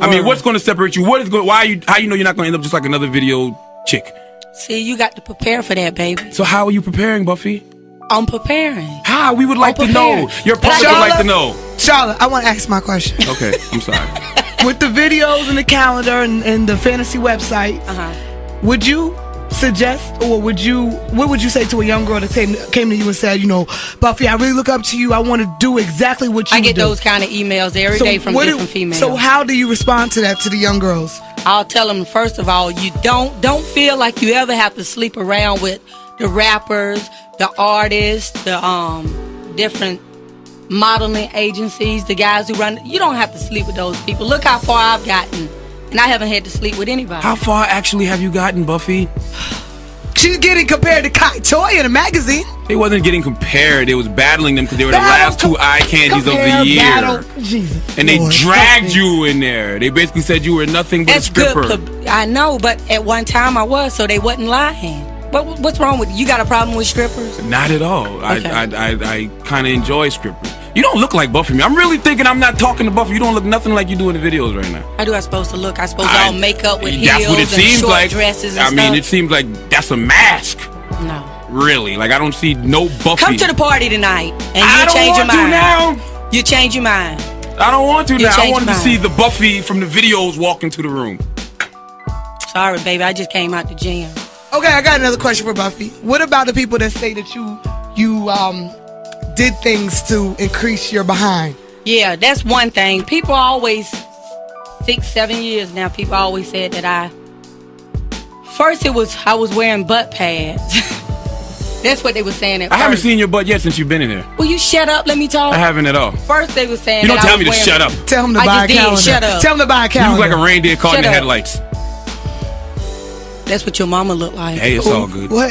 I mean, what's going to separate you? What is going? How you know you're not going to end up just like another video chick? See, you got to prepare for that, baby. So how are you preparing, Buffy? I'm preparing. How? We would like to know. Your public would like to know. Charlotte, I want to ask my question. Okay, I'm sorry. With the videos and the calendar and the fantasy website, would you suggest, or what would you say to a young girl that came to you and said, you know, Buffy, I really look up to you. I want to do exactly what you do. I get those kind of emails every day from different females. So how do you respond to that, to the young girls? I'll tell them, first of all, you don't feel like you ever have to sleep around with the rappers, the artists, the different modeling agencies, the guys who run. You don't have to sleep with those people. Look how far I've gotten, and I haven't had to sleep with anybody. How far actually have you gotten, Buffy? She's getting compared to Kai Toy in a magazine. They wasn't getting compared. They was battling them because they were the last two eye candies of the year. Jesus, and they dragged you in there. They basically said you were nothing but a stripper. Good. I know, but at one time I was, so they wasn't lying. But what's wrong with you? You got a problem with strippers? Not at all. Okay. I kind of enjoy strippers. You don't look like Buffy. I'm really thinking I'm not talking to Buffy. You don't look nothing like you do in the videos right now. How do I supposed to look? I suppose all makeup with that's heels what it and seems short like. dresses and I mean, stuff? it seems like that's a mask. No. Really? Like, I don't see no Buffy. Come to the party tonight, and you'll change your mind. I don't want to now. You change your mind. I don't want to now. I wanted to mind. see the Buffy from the videos walk into the room. Sorry, baby. I just came out the gym. Okay, I got another question for Buffy. What about the people that say that you did things to increase your behind? Yeah, that's one thing. People always, 6-7 years now, people always said that first I was wearing butt pads. That's what they were saying at first. I haven't seen your butt yet since you've been in there. Will you shut up? Let me talk. I haven't at all. First they were saying you don't that tell I was me to shut up. Tell him to buy a calendar. Shut up. Tell him to buy a calendar. You look like a reindeer caught in the headlights. That's what your mama looked like. Hey, it's all good. But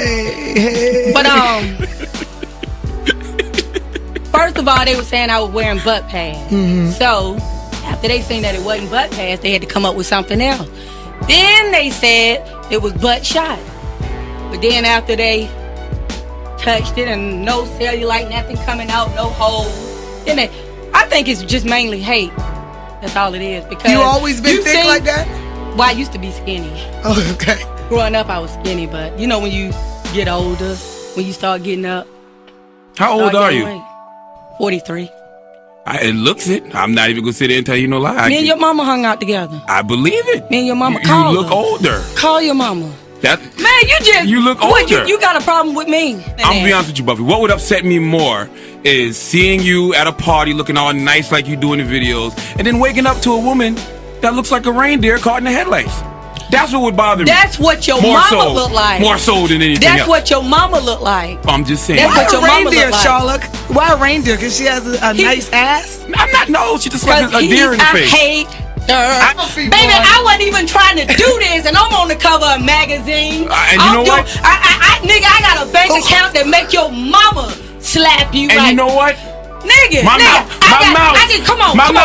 first of all, they were saying I was wearing butt pads. So after they seen that it wasn't butt pads, they had to come up with something else. Then they said it was butt shot. But then after they touched it and no cellulite, nothing coming out, no holes. Then I think it's just mainly hate. That's all it is. Because you always been thick like that? Well, I used to be skinny. Oh, okay. Growing up, I was skinny, but you know when you get older, when you start getting up. How old are you? 43. It looks it. I'm not even gonna sit there and tell you no lie. Me and your mama hung out together. I believe it. Me and your mama. You look older. Call your mama. Man, you look older. What, you got a problem with me? I'm gonna be honest with you, Buffy. What would upset me more is seeing you at a party looking all nice like you do in the videos, and then waking up to a woman that looks like a reindeer caught in the headlights. That's what would bother me. That's what your mama look like. More so than anything else. That's what your mama look like. I'm just saying. That's what your mama look like. Charlotte? Why a reindeer? Because she has a nice ass? I'm not. No, she just like a deer in the face. I hate her. Baby, I wasn't even trying to do this, and I'm on the cover of a magazine. And you know what? Nigga, I got a bank account that make your mama slap you. And you know what? Nigga, my mouth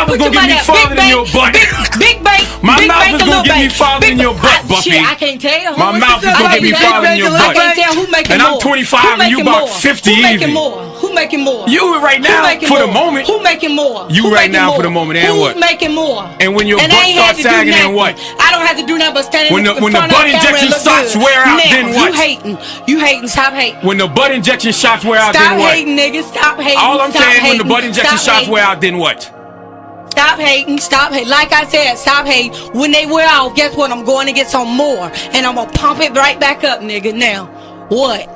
is gonna get me farther than your butt. Big bank. My mouth is gonna get me farther than your butt, Buffy. Shit, I can't tell. My mouth is gonna get me farther than your butt. I can't tell who making more. And I'm 25 and you about 50 easy. Who making more? Who making more? You right now for the moment. Who making more? You right now for the moment. And what? Who's making more? And when your butt starts sagging, then what? I don't have to do nothing but stand in front of the When the butt injection shots wear out, then what? You hating. Stop hating. When the butt injection shots wear out, then what? Stop hating, nigga. Stop hating. All I'm saying, when the butt injection shots wear out, then what? Stop hating. Stop hating. Like I said, stop hating. When they wear out, guess what? I'm going to get some more. And I'm going to pump it right back up, nigga. Now, what?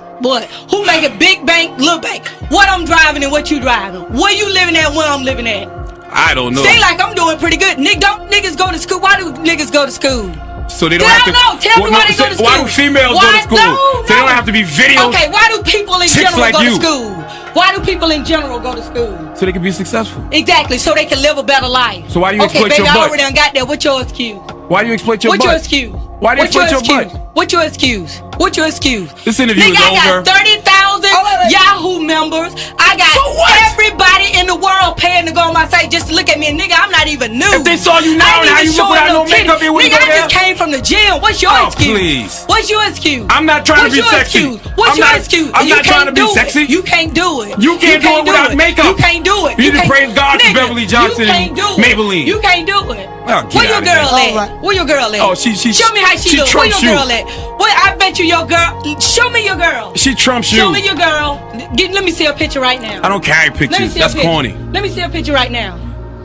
Who making big bank, little bank? What I'm driving and what you driving? Where you living at, where I'm living at? I don't know. Seem like I'm doing pretty good. Don't niggas go to school? Why do niggas go to school? So they don't have to. Tell me why they go to school. Why do females go to school? No. So they don't have to be videos. Okay, why do people in general like go to school? Why do people in general go to school? So they can be successful. Exactly, so they can live a better life. So why do you exploit your butt? Okay, baby, I already done got there. What's your excuse? Why do you exploit your butt? What's your excuse? Why do you exploit your butt? What's your excuse? What's your excuse? This interview is over. I got 30,000 Yahoo members. I got everybody in the world paying to go on my site just to look at me. And nigga, I'm not even new. If they saw you now and how you look without no makeup, it wouldn't go there. I just came from the gym. What's your excuse? Please. What's your excuse? I'm not trying to be sexy. What's your excuse? I'm not trying to be sexy. You can't do it. You can't do it without makeup. You can't do it. You need to praise God for Beverly Johnson and Maybelline. You can't do it. Oh, Where your girl at? Where your girl at? Oh, she show me how she look. Where your girl at? Well, I bet you your girl. Show me your girl. She trumps you. Show me your girl. Let me see a picture right now. I don't carry pictures. That's corny. Let me see a picture right now.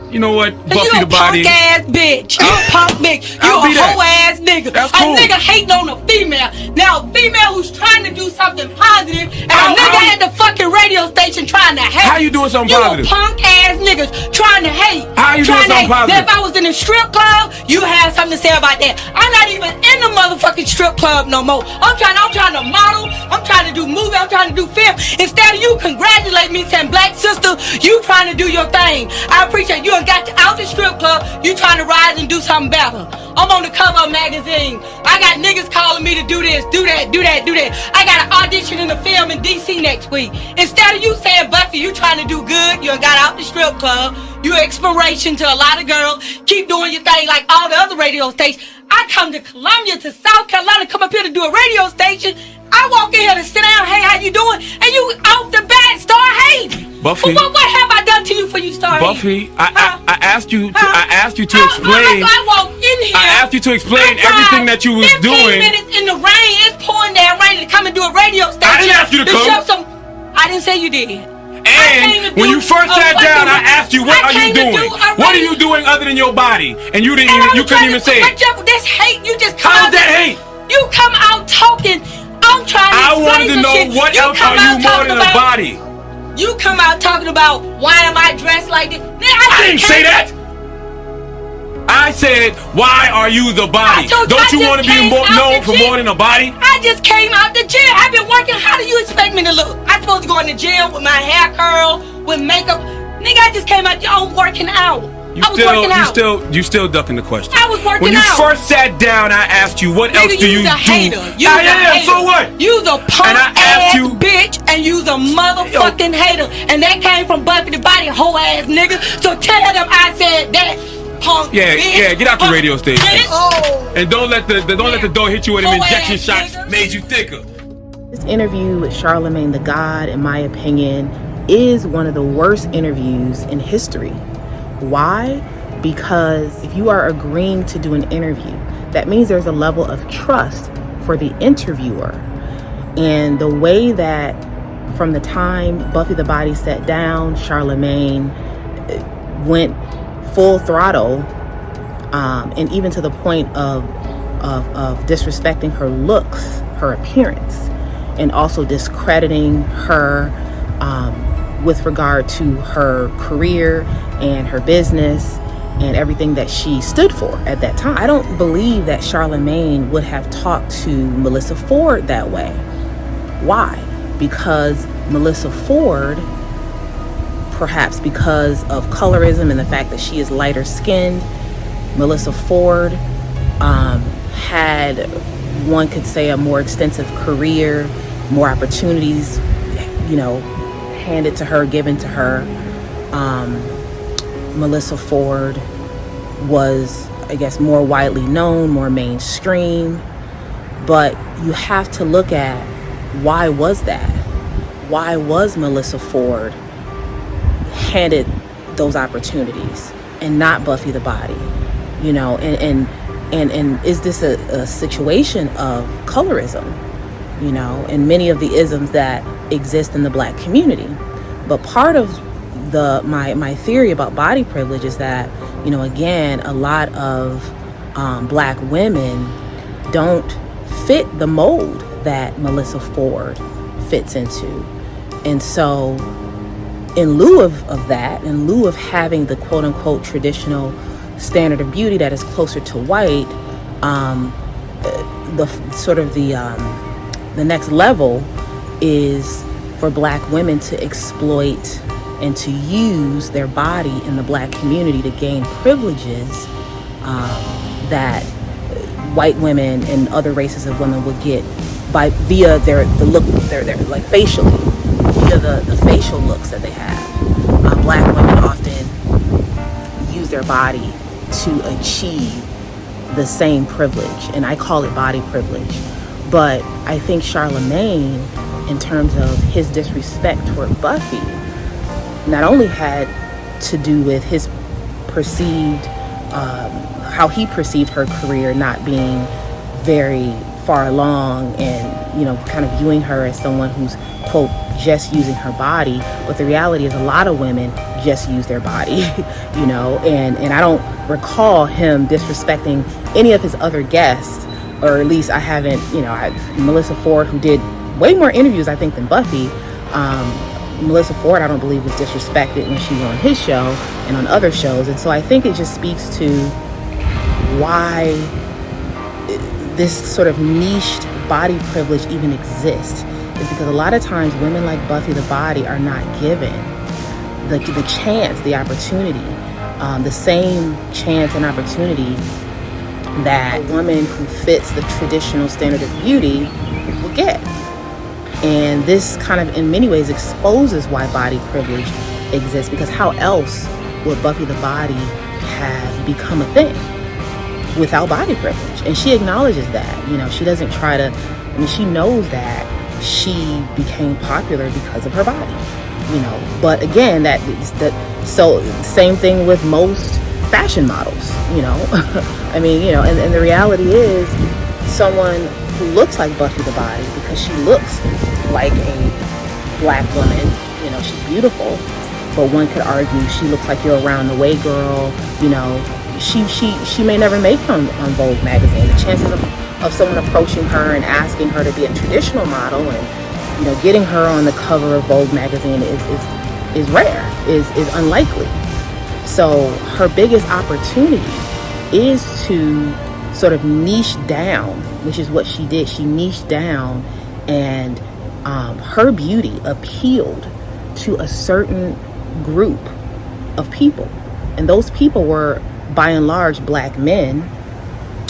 You know what? Buffy the Body. You a punk ass bitch. You a punk bitch. You a hoe ass nigga. That's cool. A nigga hating on a female. Now a female who's trying to do something positive, and a nigga at the fucking radio station trying to hate. How you doing something positive? You a punk ass niggas trying to hate. How you doing something positive? If I was in a strip club, you have something to say about that. I'm not even in the motherfucking strip club no more. I'm trying to model. I'm trying to do movie. I'm trying to do film. Instead of you congratulate me saying, black sister, you trying to do your thing. I appreciate you and got out the strip club. You trying to rise and do something better. I'm on the cover of a magazine. I got niggas calling me to do this, do that, do that, do that. I got an audition in the film in DC next week. Instead of you saying, Buffy, you trying to do good, you got out the strip club. You inspiration to a lot of girls. Keep doing your thing like all the other radio stations. I come to Columbia, to South Carolina, come up here to do a radio station. I walk in here to sit down, hey, how you doing? And you off the bat start hating. Buffy, what have I done to you for you start Buffy, hating? I asked you to explain. I walked in here. I asked you to explain everything that you was 15 doing. 15 minutes in the rain, it's pouring down rain to come and do a radio station. I didn't ask you to come. I didn't say you did. And when you first sat down, I asked you, what are you doing? What are you doing other than your body? And you couldn't even say it. This hate, you just come How's out. that hate? You come out talking. I'm trying to I wanted to know shit. what else are you more than a body? You come out talking about why am I dressed like this? I didn't say that. I said, why are you the body? Don't you want to be known for more than a body? I just came out the gym. I've been working. How do you expect me to look? I'm supposed to go in the gym with my hair curl, with makeup. Nigga, I just came out the gym working out. You still ducking the question. I was working out. When you first sat down, I asked you, what else do you do? Hater. So what? You's a punk ass bitch, and you's a motherfucking hater. And that came from Buffy the Body, hoe ass nigga. So tell them I said that. Punk bitch. Yeah, get out the radio station. And don't let the door hit you with them injection shots made you thicker. This interview with Charlamagne the God, in my opinion, is one of the worst interviews in history. Why? Because if you are agreeing to do an interview, that means there's a level of trust for the interviewer. And the way that from the time Buffy the Body sat down, Charlamagne went full throttle, and even to the point of disrespecting her looks, her appearance, and also discrediting her with regard to her career and her business and everything that she stood for at that time. I don't believe that Charlamagne would have talked to Melissa Ford that way. Why? Because Melissa Ford, perhaps because of colorism and the fact that she is lighter skinned, Melissa Ford had, one could say, a more extensive career, more opportunities, handed to her, given to her. Melissa Ford was, I guess, more widely known, more mainstream. But you have to look at, why was that? Why was Melissa Ford handed those opportunities and not Buffy the Body? And is this a situation of colorism? And many of the isms that exist in the black community. But part of my theory about body privilege is that, again, a lot of black women don't fit the mold that Melissa Ford fits into. And so in lieu of that, in lieu of having the quote unquote traditional standard of beauty that is closer to white, the next level is for black women to exploit and to use their body in the black community to gain privileges that white women and other races of women would get via their like facially, via the facial looks that they have. Black women often use their body to achieve the same privilege, and I call it body privilege. But I think Charlemagne, in terms of his disrespect toward Buffy, not only had to do with his perceived, how he perceived her career not being very far along, and, you know, kind of viewing her as someone who's, quote, just using her body. But the reality is a lot of women just use their body, you know, and I don't recall him disrespecting any of his other guests, or at least I haven't, you know, Melissa Ford, who did way more interviews, I think, than Buffy. Melissa Ford, I don't believe, was disrespected when she was on his show and on other shows. And so I think it just speaks to why this sort of niched body privilege even exists, is because a lot of times women like Buffy the Body are not given the chance, the opportunity, the same chance and opportunity that a woman who fits the traditional standard of beauty will get. And this kind of, in many ways, exposes why body privilege exists, because how else would Buffy the Body have become a thing without body privilege? And she acknowledges that. You know, she doesn't try to, I mean, she knows that she became popular because of her body, you know. But again, so same thing with most fashion models, you know. I mean, you know, and the reality is, someone who looks like Buffy the Body, because she looks like a black woman, you know, she's beautiful, but one could argue she looks like your around the way girl, you know. She may never make it on Vogue magazine. The chances of someone approaching her and asking her to be a traditional model and, you know, getting her on the cover of Vogue magazine is rare, is unlikely. So her biggest opportunity is to sort of niche down, which is what she did. She niched down, and her beauty appealed to a certain group of people. And those people were, by and large, black men,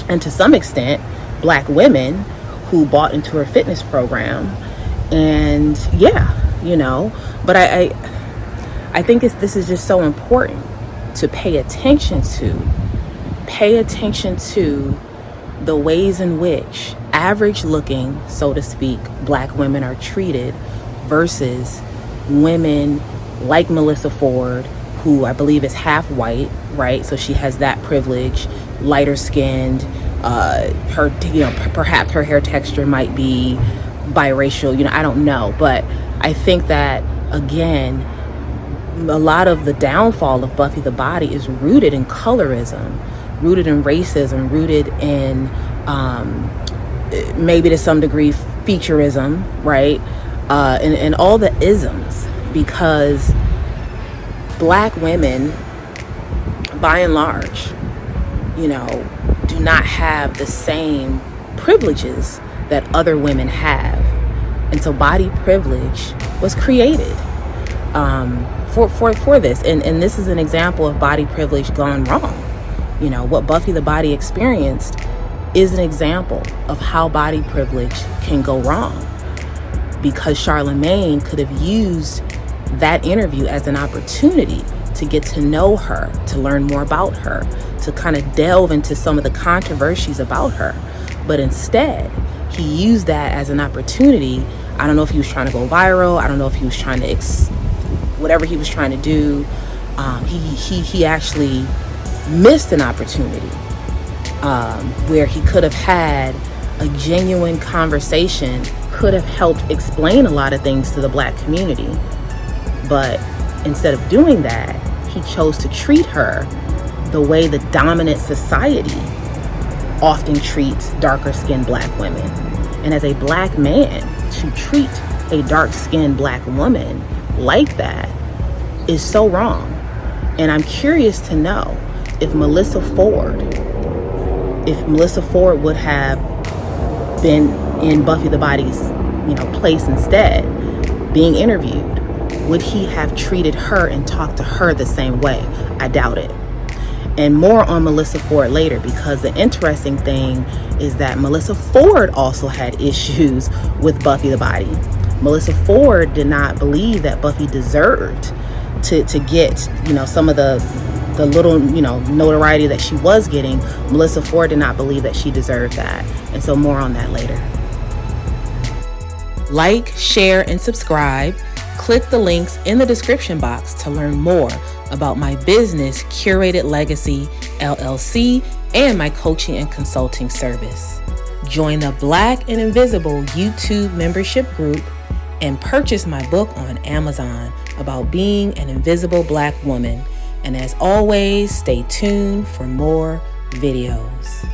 and to some extent, black women who bought into her fitness program. And yeah, you know, but I think this is just so important to pay attention to the ways in which average looking, so to speak, black women are treated versus women like Melissa Ford, who I believe is half white, right? So she has that privilege, lighter skinned, her, you know, perhaps her hair texture might be biracial, you know, I don't know. But I think that, again, a lot of the downfall of Buffy the Body is rooted in colorism, rooted in racism, rooted in maybe to some degree featureism, right? And all the isms, because black women, by and large, you know, do not have the same privileges that other women have. And so body privilege was created for this. And this is an example of body privilege gone wrong. You know, what Buffy the Body experienced is an example of how body privilege can go wrong, because Charlemagne could have used that interview as an opportunity to get to know her, to learn more about her, to kind of delve into some of the controversies about her. But instead, he used that as an opportunity. I don't know if he was trying to go viral. I don't know if he was trying to, whatever he was trying to do. He actually missed an opportunity where he could have had a genuine conversation, could have helped explain a lot of things to the black community. But instead of doing that, he chose to treat her the way the dominant society often treats darker skinned black women. And as a black man, to treat a dark skinned black woman like that is so wrong. And I'm curious to know if Melissa Ford would have been in Buffy the Body's, you know, place instead, being interviewed, would he have treated her and talked to her the same way? I doubt it. And more on Melissa Ford later, because the interesting thing is that Melissa Ford also had issues with Buffy the Body. Melissa Ford did not believe that Buffy deserved to get, you know, some of the the little, notoriety that she was getting, Melissa Ford did not believe that she deserved that. And so more on that later. Like, share, and subscribe. Click the links in the description box to learn more about my business, Curated Legacy, LLC, and my coaching and consulting service. Join the Black and Invisible YouTube membership group and purchase my book on Amazon about being an invisible Black woman. And as always, stay tuned for more videos.